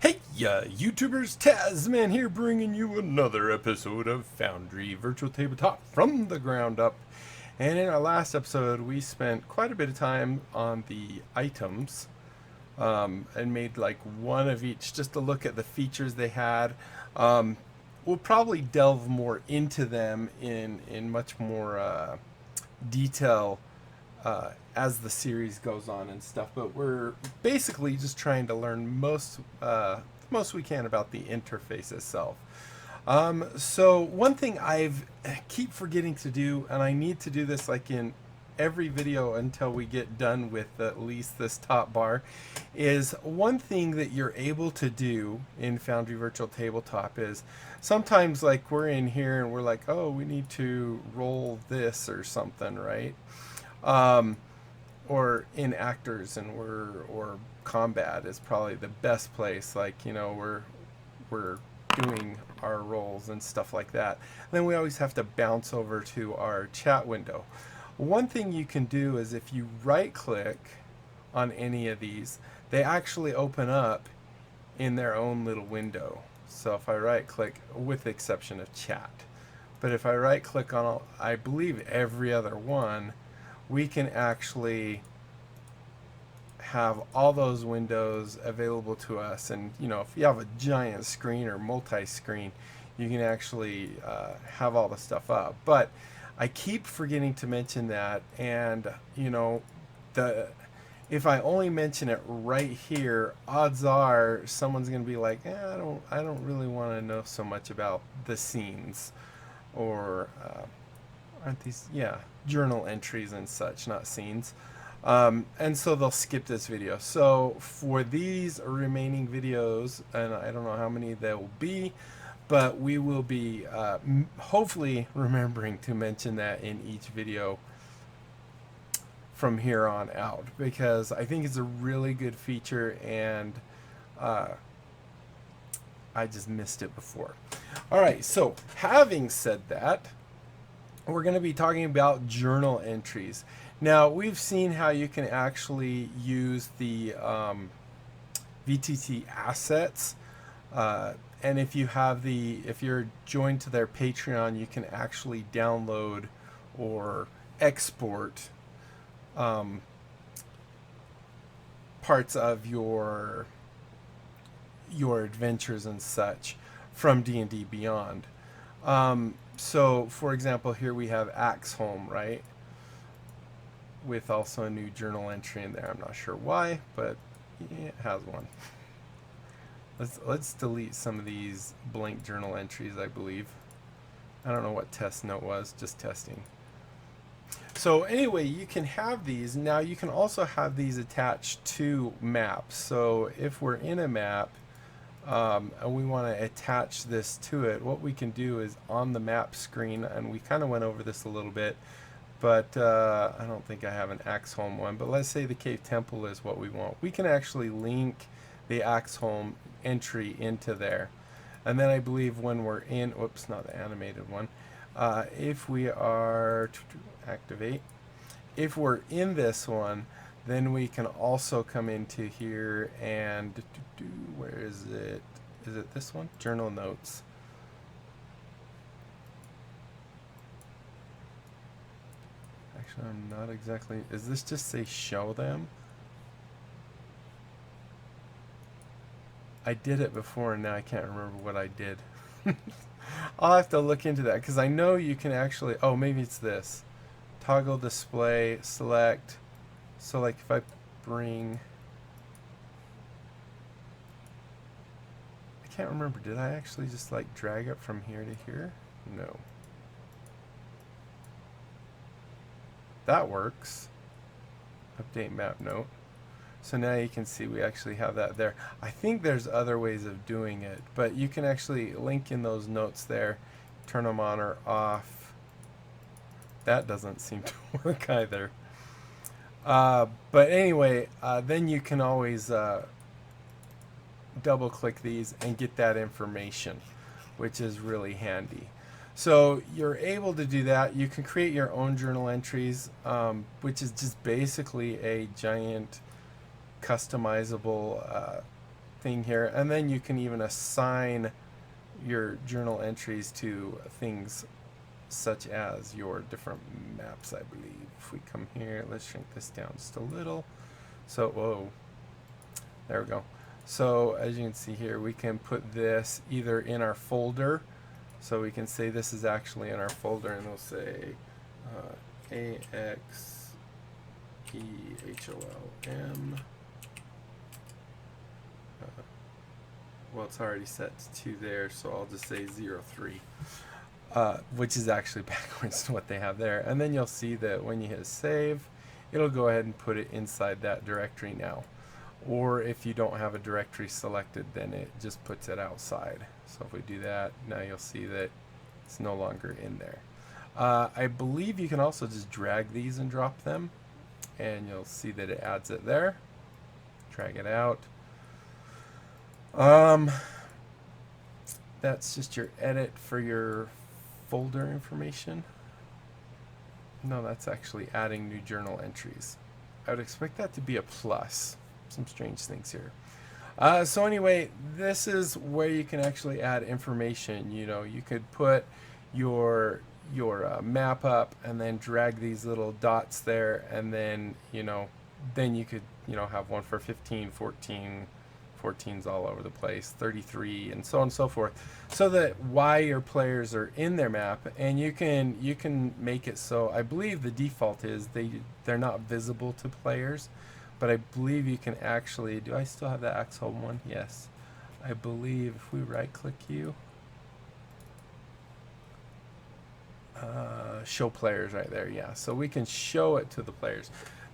Hey, YouTubers, Tasman here, bringing you another episode of Foundry Virtual Tabletop from the ground up. And in our last episode, we spent quite a bit of time on the items and made like one of each just to look at the features they had. We'll probably delve more into them in much more detail as the series goes on and stuff, but we're basically just trying to learn most we can about the interface itself. So one thing I've keep forgetting to do, and I need to do this like in every video until we get done with at least this top bar, is one thing that you're able to do in Foundry Virtual Tabletop is sometimes like we're in here and we're like, oh, we need to roll this or something, right? Or in actors, and or combat is probably the best place, like, you know, we're doing our roles and stuff like that. And then we always have to bounce over to our chat window. One thing you can do is if you right click on any of these, they actually open up in their own little window. So if I right click, with the exception of chat, but if I right click on I believe every other one, we can actually have all those windows available to us. And you know, if you have a giant screen or multi-screen, you can actually have all the stuff up. But I keep forgetting to mention that, and you know, if I only mention it right here, odds are someone's going to be like, I don't really want to know so much about the scenes, or aren't these, yeah, journal entries and such, not scenes. And so they'll skip this video. So for these remaining videos, and I don't know how many there will be, but we will be hopefully remembering to mention that in each video from here on out, because I think it's a really good feature, and I just missed it before. All right, so having said that, we're going to be talking about journal entries. Now, we've seen how you can actually use the VTT assets, and if you're joined to their Patreon, you can actually download or export parts of your adventures and such from D&D Beyond. So, for example, here we have Axholm, right? With also a new journal entry in there. I'm not sure why, but it has one. Let's delete some of these blank journal entries, I believe. I don't know what test note was, just testing. So anyway, you can have these. Now you can also have these attached to maps. So if we're in a map, and we want to attach this to it, what we can do is on the map screen, and we kind of went over this a little bit, but I don't think I have an Axholm one, but let's say the Cave Temple is what we want. We can actually link the Axholm entry into there. And then I believe when we're in, whoops, not the animated one, if we are to activate, if we're in this one, then we can also come into here and where is it? Is it this one? Journal notes. Actually, I'm not exactly. Is this just say show them? I did it before and now I can't remember what I did. I'll have to look into that, because I know you can actually. Oh, maybe it's this. Toggle display, select. So like if I bring, I can't remember, did I actually just like drag it from here to here? No. That works. Update map note. So now you can see we actually have that there. I think there's other ways of doing it, but you can actually link in those notes there, turn them on or off. That doesn't seem to work either. But anyway, then you can always double click these and get that information, which is really handy. So you're able to do that. You can create your own journal entries, which is just basically a giant customizable thing here, and then you can even assign your journal entries to things such as your different maps, I believe. If we come here, let's shrink this down just a little. So, whoa, there we go. So as you can see here, we can put this either in our folder. So we can say this is actually in our folder, and we'll say AXEHOLM. Well, it's already set to there, so I'll just say 03, which is actually backwards to what they have there. And then you'll see that when you hit save, it'll go ahead and put it inside that directory now. Or if you don't have a directory selected, then it just puts it outside. So if we do that, now you'll see that it's no longer in there. I believe you can also just drag these and drop them, and you'll see that it adds it there. Drag it out. That's just your edit for your folder information. No, that's actually adding new journal entries. I would expect that to be a plus. Some strange things here. So anyway, this is where you can actually add information. You know, you could put your map up and then drag these little dots there, and then then you could have one for 15, 14, 14's all over the place, 33, and so on and so forth, so that why your players are in their map, and you can make it so I believe the default is they're not visible to players, but I believe you can actually, do I still have that Axholm one? Yes. I believe if we right click you, show players right there, yeah. So we can show it to the players,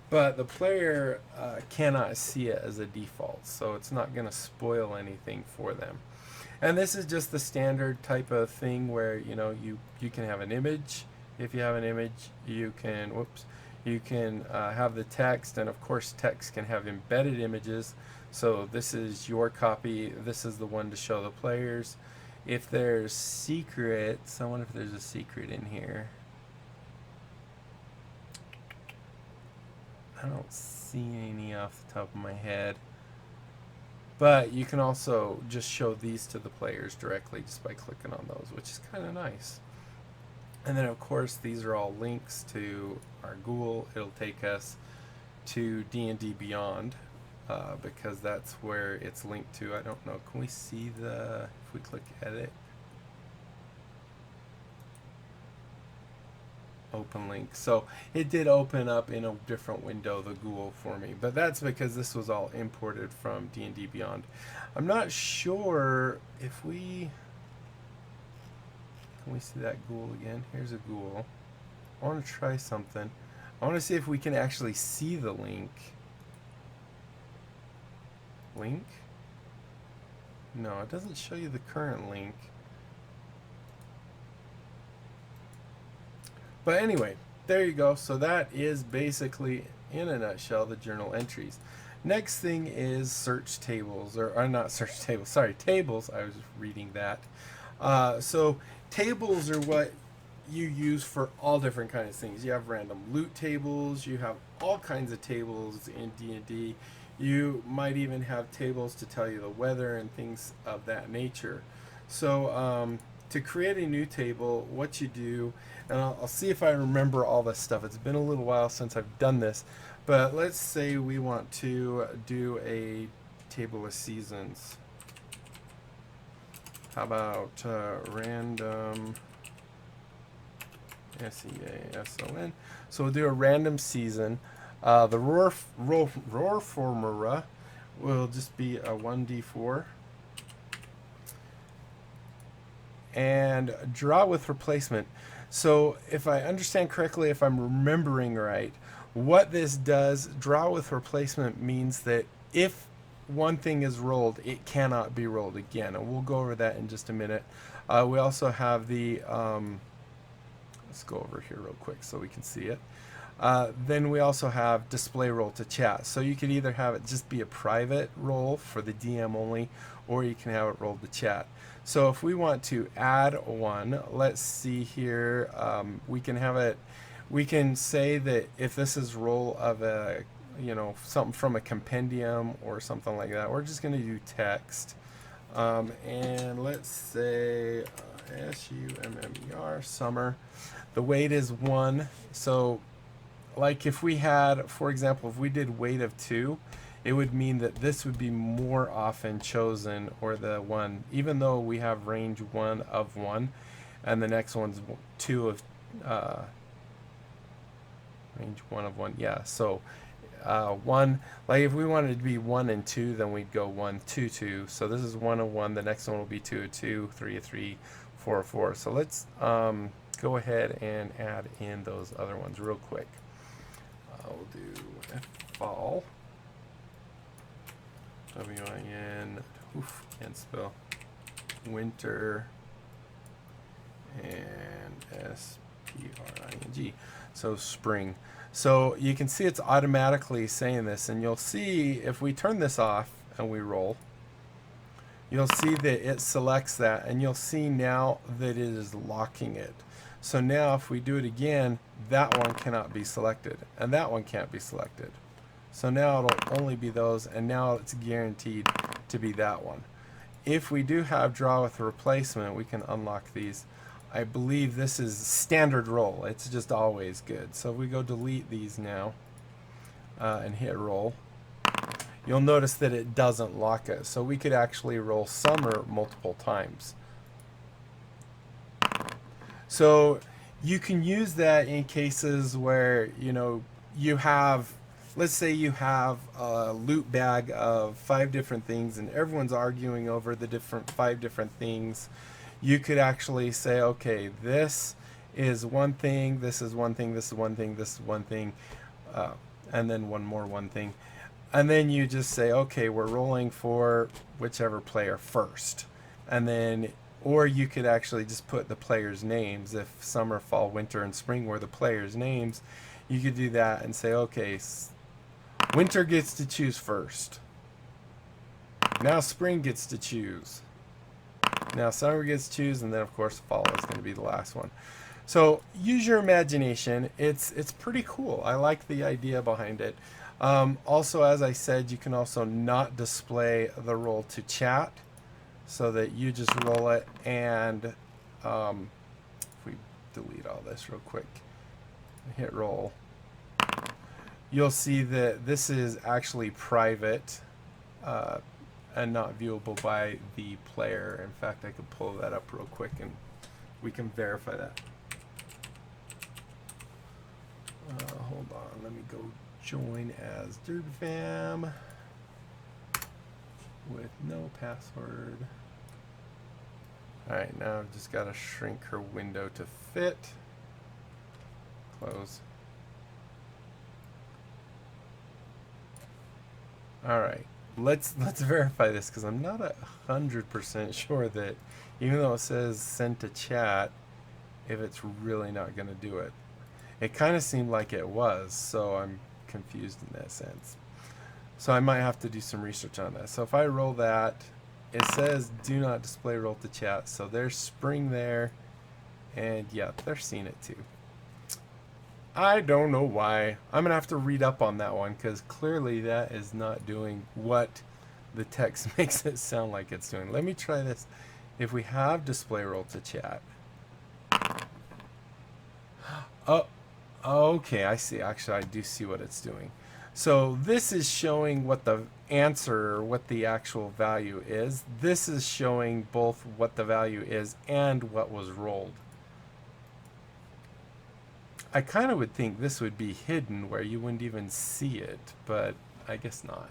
but the player cannot see it as a default, so it's not going to spoil anything for them. And this is just the standard type of thing where you can have an image. If you have an image, you can have the text, and of course text can have embedded images. So this is your copy, this is the one to show the players. If there's secrets, I wonder if there's a secret in here. I don't see any off the top of my head. But you can also just show these to the players directly just by clicking on those, which is kind of nice. And then of course these are all links to our Google. It'll take us to D&D Beyond because that's where it's linked to. I don't know, can we see if we click edit, open link, so it did open up in a different window, the Google, for me, but that's because this was all imported from D&D Beyond. I'm not sure if can we see that Google again? Here's a Google. I want to try something. I want to see if we can actually see the link. Link? No, it doesn't show you the current link. But anyway, there you go. So that is basically, in a nutshell, the journal entries. Next thing is search tables, or not search tables, sorry, tables. I was reading that. So tables are what you use for all different kinds of things. You have random loot tables, you have all kinds of tables in D&D. You might even have tables to tell you the weather and things of that nature. So to create a new table, what you do, and I'll see if I remember all this stuff. It's been a little while since I've done this, but let's say we want to do a table of seasons. How about random season? So we'll do a random season. The roar formula will just be a 1d4. And draw with replacement. So if I understand correctly, if I'm remembering right, what this does, draw with replacement, means that if one thing is rolled, it cannot be rolled again, and we'll go over that in just a minute. We also have the let's go over here real quick so we can see it. Then we also have display roll to chat, so you could either have it just be a private roll for the DM only, or you can have it rolled to chat. So if we want to add one, let's see here, we can have it, we can say that if this is roll of a you know, something from a compendium or something like that. We're just going to do text. And let's say SUMMER, summer. The weight is 1. So like if we had, for example, if we did weight of 2, it would mean that this would be more often chosen, or the 1, even though we have range 1 of 1, and the next one's 2 of range 1 of 1. Yeah, so 1, like if we wanted it to be 1 and 2, then we'd go 1, 2, 2. So this is 1 of 1. The next one will be 2 of 2, 3 of 3, 4 of 4. So let's go ahead and add in those other ones real quick. I'll do fall. W-I-N, can't spell, winter, and S-P-R-I-N-G, so spring. So you can see it's automatically saying this, and you'll see if we turn this off and we roll, you'll see that it selects that, and you'll see now that it is locking it. So now if we do it again, that one cannot be selected, and that one can't be selected. So now it'll only be those, and now it's guaranteed to be that one. If we do have draw with replacement, we can unlock these. I believe this is standard roll. It's just always good. So if we go delete these now and hit roll, you'll notice that it doesn't lock it. So we could actually roll summer multiple times. So you can use that in cases where, you know, you have, let's say you have a loot bag of 5 different things and everyone's arguing over the 5 different things. You could actually say, okay, this is one thing, this is one thing, this is one thing, this is one thing, and then one thing. And then you just say, okay, we're rolling for whichever player first. And then, or you could actually just put the players' names. If summer, fall, winter, and spring were the players' names, you could do that and say, okay, winter gets to choose first. Now spring gets to choose. Now summer gets to choose, and then of course fall is going to be the last one. So use your imagination. It's pretty cool. I like the idea behind it. Also, as I said, you can also not display the roll to chat, so that you just roll it, and if we delete all this real quick, hit roll, you'll see that this is actually private and not viewable by the player. In fact, I could pull that up real quick and we can verify that. Hold on, let me go join as DerbyFam with no password. Alright, now I've just got to shrink her window to fit. Close. Alright, let's verify this, because I'm not 100% sure that, even though it says send to chat, if it's really not going to do it. It kind of seemed like it was, so I'm confused in that sense. So I might have to do some research on that. So if I roll that, it says do not display roll to chat. So there's spring there, and yeah, they're seeing it too. I don't know why. I'm gonna have to read up on that one, because clearly that is not doing what the text makes it sound like it's doing. Let me try this. If we have display roll to chat. Oh, okay, I see. Actually, I do see what it's doing. So this is showing what the answer, or what the actual value is. This is showing both what the value is and what was rolled. I kind of would think this would be hidden where you wouldn't even see it, but I guess not.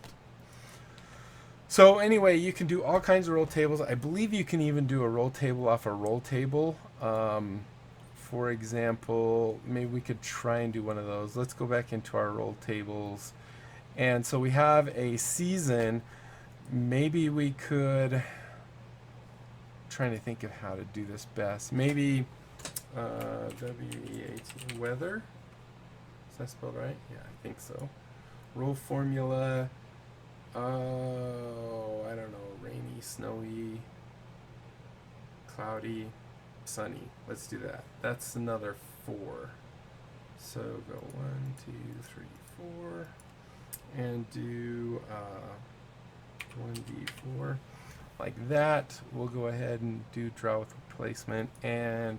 So anyway, you can do all kinds of roll tables. I believe you can even do a roll table off a roll table. For example, maybe we could try and do one of those. Let's go back into our roll tables. And so we have a season. Maybe we could, trying to think of how to do this best. Maybe W-E-A-T, weather. Is that spelled right? Yeah, I think so. Roll formula. Oh, I don't know. Rainy, snowy, cloudy, sunny. Let's do that. That's another 4. So go 1, 2, 3, 4. and do 1d4 like that. We'll go ahead and do draw with replacement, and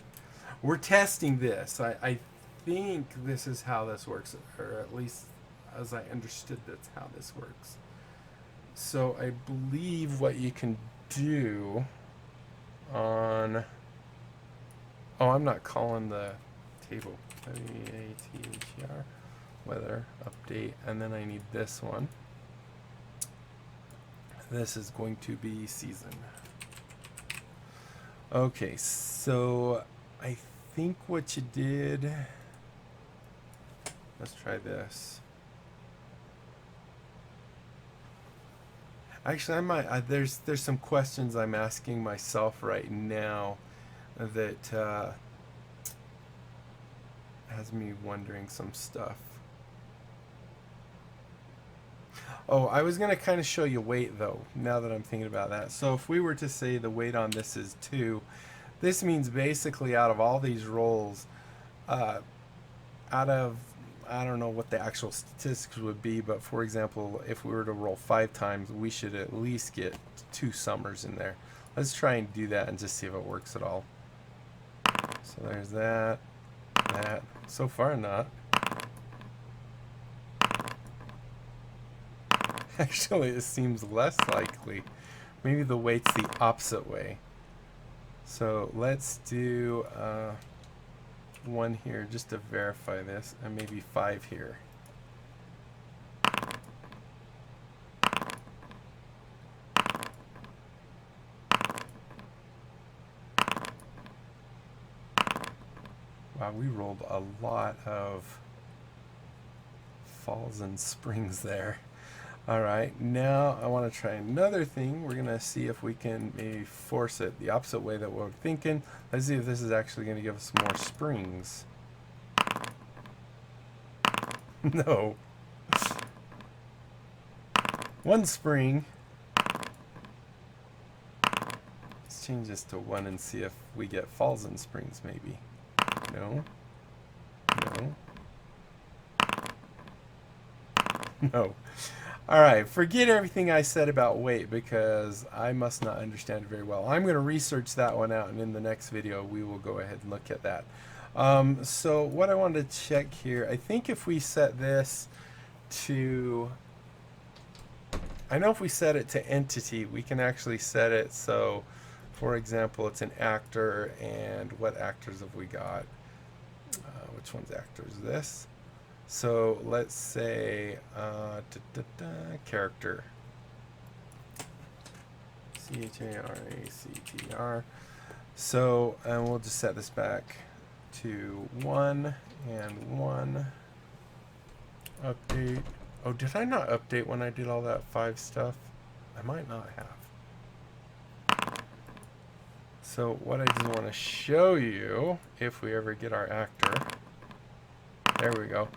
we're testing this. I think this is how this works, or at least as I understood that's how this works. So I believe what you can do on, oh, I'm not calling the table, W-A-T-H-E-R, weather, update, and then I need this one. This is going to be season. Okay, so I think what you did, let's try this. Actually, I might. There's some questions I'm asking myself right now that has me wondering some stuff. Oh, I was gonna kind of show you weight though. Now that I'm thinking about that, so if we were to say the weight on this is 2, this means basically out of all these rolls, out of, I don't know what the actual statistics would be, but for example, if we were to roll 5 times, we should at least get 2 summers in there. Let's try and do that and just see if it works at all. So there's that. So far, not. Actually, it seems less likely. Maybe the weight's the opposite way. So let's do 1 here just to verify this, and maybe 5 here. Wow, we rolled a lot of falls and springs there. All right, now I want to try another thing. We're going to see if we can maybe force it the opposite way that we're thinking. Let's see if this is actually going to give us more springs. No. 1 spring. Let's change this to 1 and see if we get falls and springs maybe. No. No. No. All right, forget everything I said about weight because I must not understand it very well. I'm going to research that one out, and in the next video we will go ahead and look at that. So what I wanted to check here, I think if we set this to, I know if we set it to entity, we can actually set it so, for example, it's an actor, and what actors have we got? Which one's actor is this? So let's say character, C-H-A-R-A-C-T-R. So, and we'll just set this back to 1 and 1. Update. Oh, did I not update when I did all that 5 stuff? I might not have. So what I just want to show you, if we ever get our actor, there we go.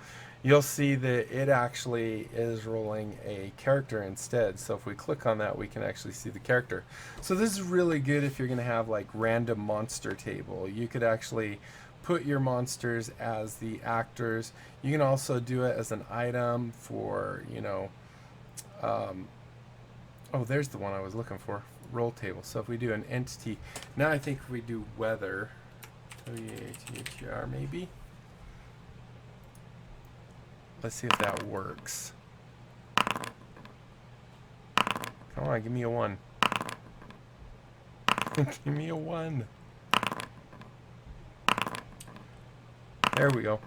You'll see that it actually is rolling a character instead. So if we click on that, we can actually see the character. So this is really good if you're going to have like random monster table. You could actually put your monsters as the actors. You can also do it as an item for, you know, oh, there's the one I was looking for, roll table. So if we do an entity, now I think if we do weather, W-A-T-H-E-R maybe. Let's see if that works. Come on, give me a 1. Give me a 1. There we go.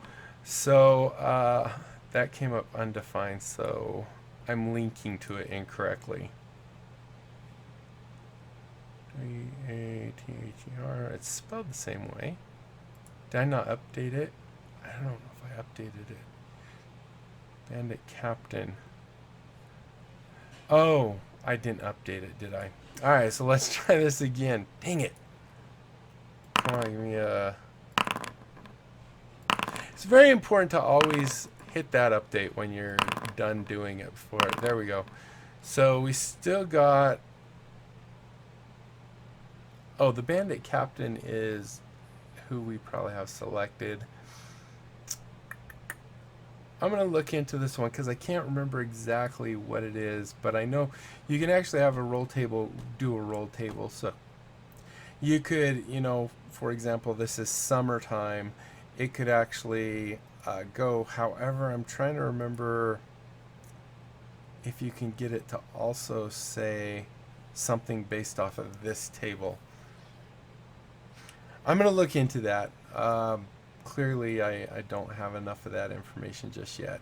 So that came up undefined, so I'm linking to it incorrectly. W-A-T-H-E-R. It's spelled the same way. Did I not update it? I don't know if I updated it. Bandit Captain. Oh, I didn't update it, did I? Alright, so let's try this again. Dang it. Come on, give me a... It's very important to always hit that update when you're done doing it before. There we go. So we still got... Oh, the Bandit Captain is who we probably have selected. I'm gonna look into this one because I can't remember exactly what it is, but I know you can actually have a roll table, do a roll table. So you could, you know, for example, this is summertime. It could actually go. However, I'm trying to remember if you can get it to also say something based off of this table. I'm going to look into that. Clearly, I don't have enough of that information just yet.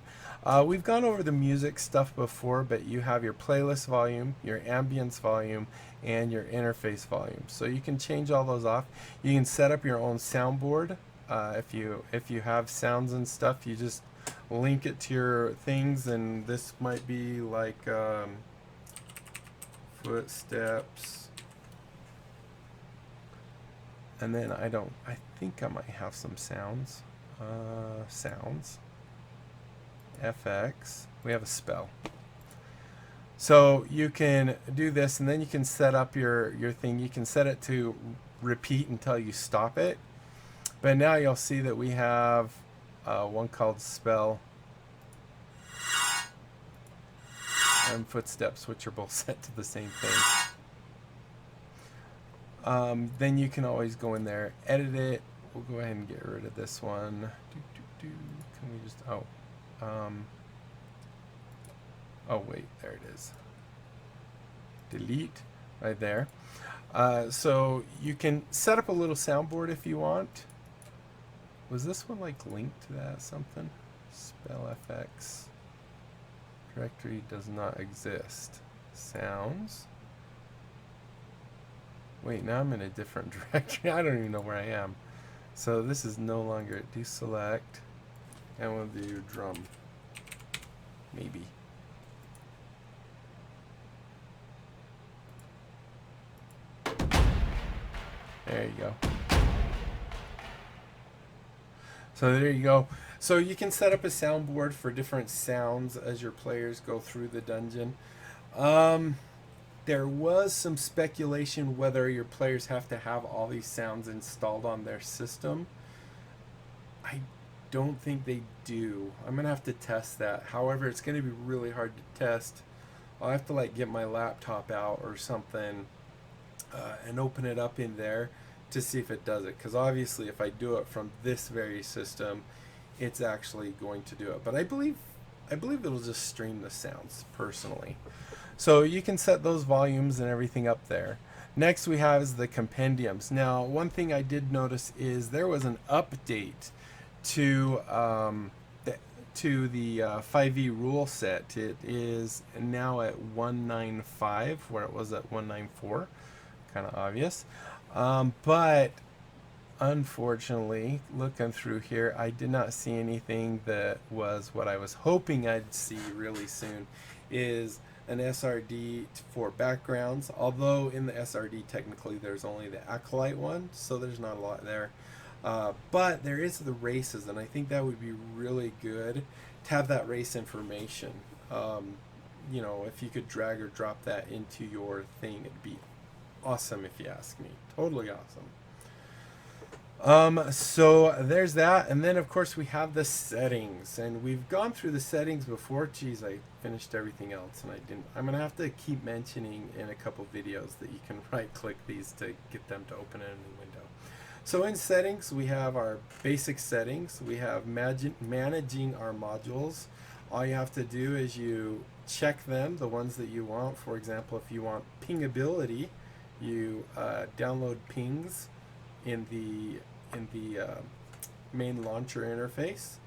We've gone over the music stuff before, but you have your playlist volume, your ambience volume, and your interface volume. So you can change all those off. You can set up your own soundboard. If you have sounds and stuff, you just link it to your things, and this might be like footsteps. And then I think I might have some sounds. Sounds. FX. We have a spell. So you can do this, and then you can set up your thing. You can set it to repeat until you stop it. But now you'll see that we have one called spell and footsteps, which are both set to the same thing. Then you can always go in there, edit it. We'll go ahead and get rid of this one. Can we just, oh wait, there it is. Delete, right there. So you can set up a little soundboard if you want. Was this one like linked to that something? Spell FX. Directory does not exist. Sounds. Wait, now I'm in a different directory. I don't even know where I am. So this is no longer deselect. And we'll do drum. Maybe. There you go. So there you go. So you can set up a soundboard for different sounds as your players go through the dungeon. There was some speculation whether your players have to have all these sounds installed on their system. I don't think they do. I'm going to have to test that. However, it's going to be really hard to test. I'll have to like get my laptop out or something and open it up in there to see if it does it. Because obviously if I do it from this very system, it's actually going to do it. But I believe it'll just stream the sounds personally. So you can set those volumes and everything up there. Next we have is the compendiums. Now one thing I did notice is there was an update to the 5e rule set. It is now at 195 where it was at 194. Kind of obvious. But unfortunately, looking through here, I did not see anything that was what I was hoping I'd see really soon, is an SRD for backgrounds, although in the SRD technically there's only the Acolyte one, so there's not a lot there. But there is the races, and I think that would be really good to have that race information. You know, if you could drag or drop that into your thing, it'd be awesome if you ask me. Totally awesome. So there's that, and then of course we have the settings, and we've gone through the settings before. Geez, I finished everything else and I didn't. I'm gonna have to keep mentioning in a couple videos that you can right click these to get them to open in a new window. So in settings we have our basic settings. We have managing our modules. All you have to do is you check them, the ones that you want. For example, if you want pingability, you download pings in the main launcher interface,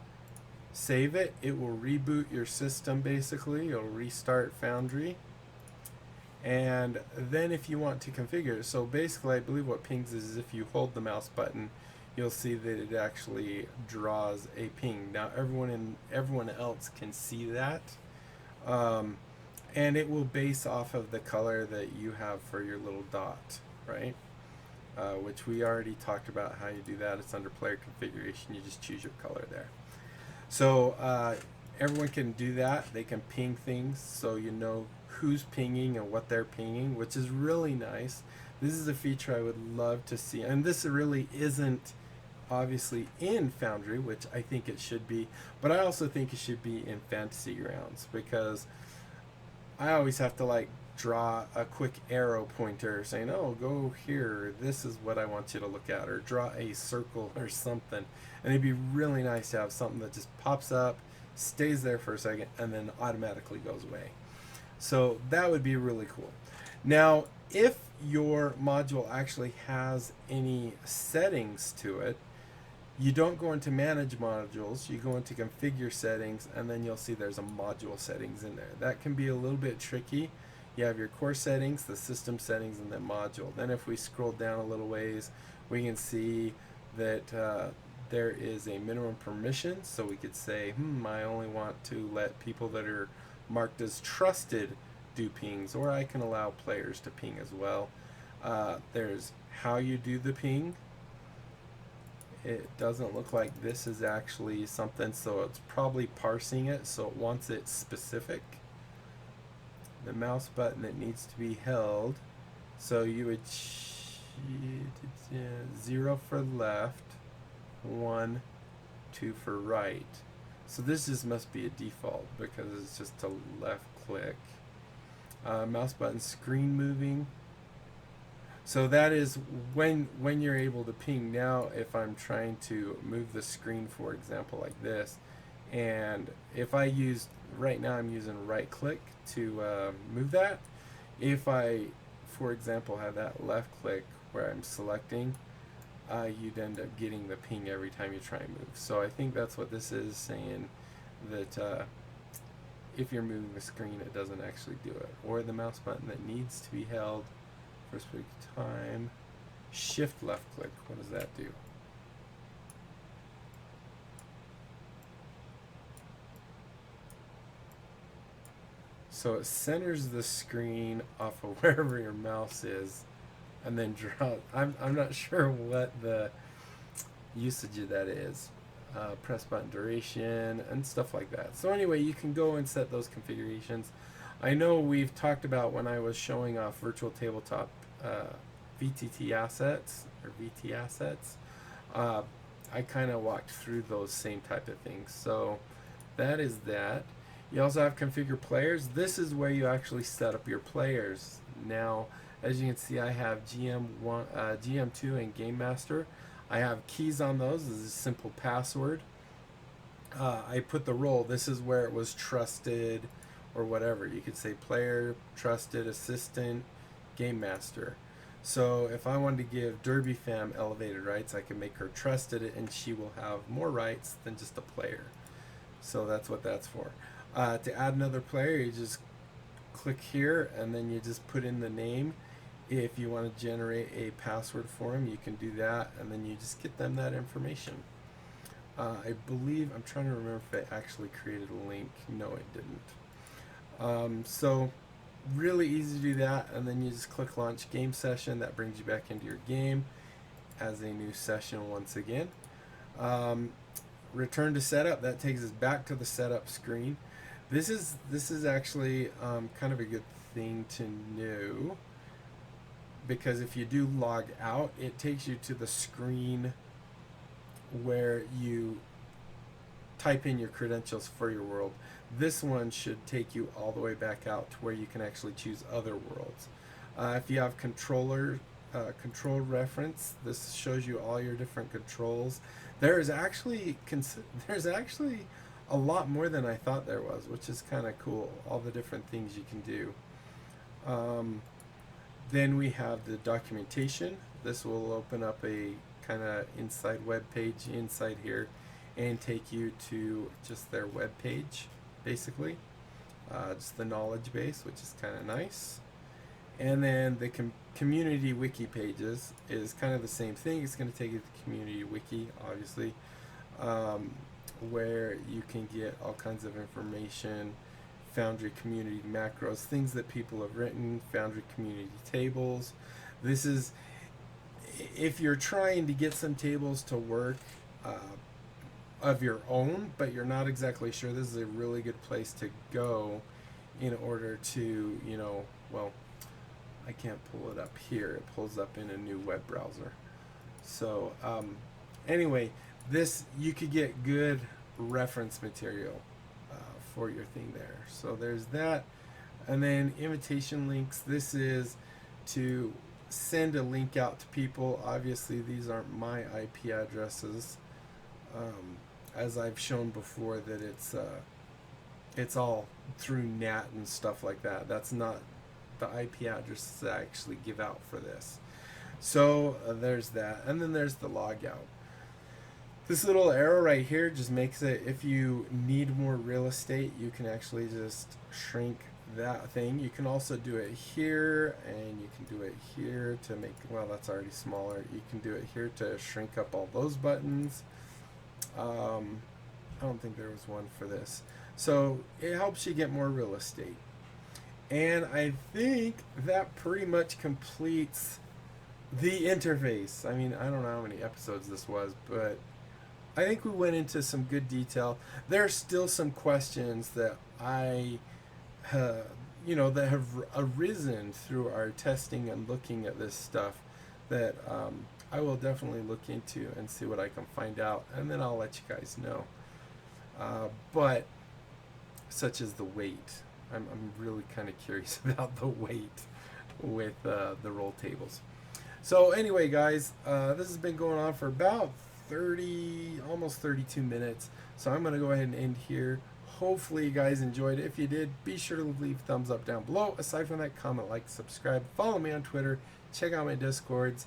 save it. It will reboot your system. Basically it'll restart Foundry, and then if you want to configure, so basically I believe what pings is if you hold the mouse button, you'll see that it actually draws a ping. Now everyone else can see that, and it will base off of the color that you have for your little dot, right? Which we already talked about how you do that. It's under player configuration. You just choose your color there. So everyone can do that. They can ping things, so you know who's pinging and what they're pinging, which is really nice. This is a feature I would love to see, and this really isn't obviously in Foundry, which I think it should be, but I also think it should be in Fantasy Grounds, because I always have to like draw a quick arrow pointer saying, oh, go here, this is what I want you to look at, or draw a circle or something. And it'd be really nice to have something that just pops up, stays there for a second, and then automatically goes away. So that would be really cool. Now, if your module actually has any settings to it, you don't go into manage modules, you go into configure settings, and then you'll see there's a module settings in there. That can be a little bit tricky. You have your core settings, the system settings, and then module. Then if we scroll down a little ways, we can see that there is a minimum permission, so we could say, I only want to let people that are marked as trusted do pings, or I can allow players to ping as well. There's how you do the ping. It doesn't look like this is actually something, so it's probably parsing it, so it wants it specific. The mouse button that needs to be held, so you would 0 for left, 1, 2 for right. So this just must be a default because it's just a left click. Mouse button screen moving. So that is when you're able to ping. Now if I'm trying to move the screen, for example, like this, and if I use, right now I'm using right click to move that. If I, for example, have that left click where I'm selecting, you'd end up getting the ping every time you try and move. So I think that's what this is saying, that if you're moving the screen, it doesn't actually do it. Or the mouse button that needs to be held for a specific time. Shift left click, what does that do? So it centers the screen off of wherever your mouse is, and then draw. I'm not sure what the usage of that is. Press button duration and stuff like that. So anyway, you can go and set those configurations. I know we've talked about when I was showing off Virtual Tabletop VTT assets, or VT assets. I kind of walked through those same type of things. So that is that. You also have configure players. This is where you actually set up your players. Now, as you can see, I have GM1, GM2 and Game Master. I have keys on those. This is a simple password. I put the role. This is where it was trusted or whatever. You could say player, trusted, assistant, Game Master. So if I wanted to give Derby Fam elevated rights, I can make her trusted, and she will have more rights than just a player. So that's what that's for. To add another player, you just click here, and then you just put in the name. If you want to generate a password for them, you can do that, and then you just get them that information. I believe, I'm trying to remember if it actually created a link. No, it didn't. So really easy to do that, and then you just click launch game session. That brings you back into your game as a new session once again. Return to setup. That takes us back to the setup screen. This is actually kind of a good thing to know, because if you do log out, it takes you to the screen where you type in your credentials for your world. This one should take you all the way back out to where you can actually choose other worlds. If you have control reference, this shows you all your different controls. There's actually a lot more than I thought there was, which is kind of cool, all the different things you can do. Then we have the documentation. This will open up a kind of inside web page inside here and take you to just their web page, basically. Just the knowledge base, which is kind of nice. And then the community wiki pages is kind of the same thing. It's going to take you to the community wiki, obviously, where you can get all kinds of information, Foundry community macros, things that people have written, Foundry community tables. This is, if you're trying to get some tables to work of your own, but you're not exactly sure, this is a really good place to go in order to, well, I can't pull it up here. It pulls up in a new web browser. So Anyway, this, you could get good reference material for your thing there. So there's that. And then Imitation Links, this is to send a link out to people. Obviously these aren't my IP addresses, as I've shown before, that it's all through NAT and stuff like that. That's not the IP addresses that I actually give out for this. So there's that. And then there's the logout. This little arrow right here just makes it, if you need more real estate, you can actually just shrink that thing. You can also do it here, and you can do it here to make, well, that's already smaller. You can do it here to shrink up all those buttons. I don't think there was one for this. So it helps you get more real estate. And I think that pretty much completes the interface. I mean, I don't know how many episodes this was, but I think we went into some good detail. There are still some questions that that have arisen through our testing and looking at this stuff that I will definitely look into and see what I can find out, and then I'll let you guys know. But such as the weight, I'm really kind of curious about the weight with the roll tables. So anyway, guys, this has been going on for about 30, almost 32 minutes. So I'm going to go ahead and end here. Hopefully you guys enjoyed it. If you did, be sure to leave a thumbs up down below. Aside from that, comment, like, subscribe, follow me on Twitter, check out my Discords,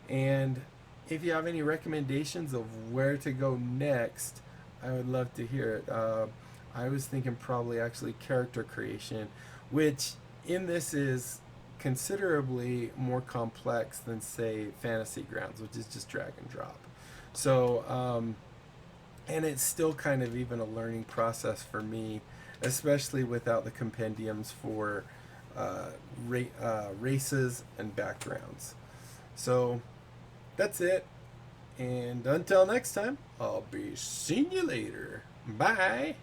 and if you have any recommendations of where to go next, I would love to hear it. I was thinking probably actually character creation, which in this is considerably more complex than, say, Fantasy Grounds, which is just drag and drop. So, and it's still kind of even a learning process for me, especially without the compendiums for races and backgrounds. So that's it, and until next time, I'll be seeing you later. Bye.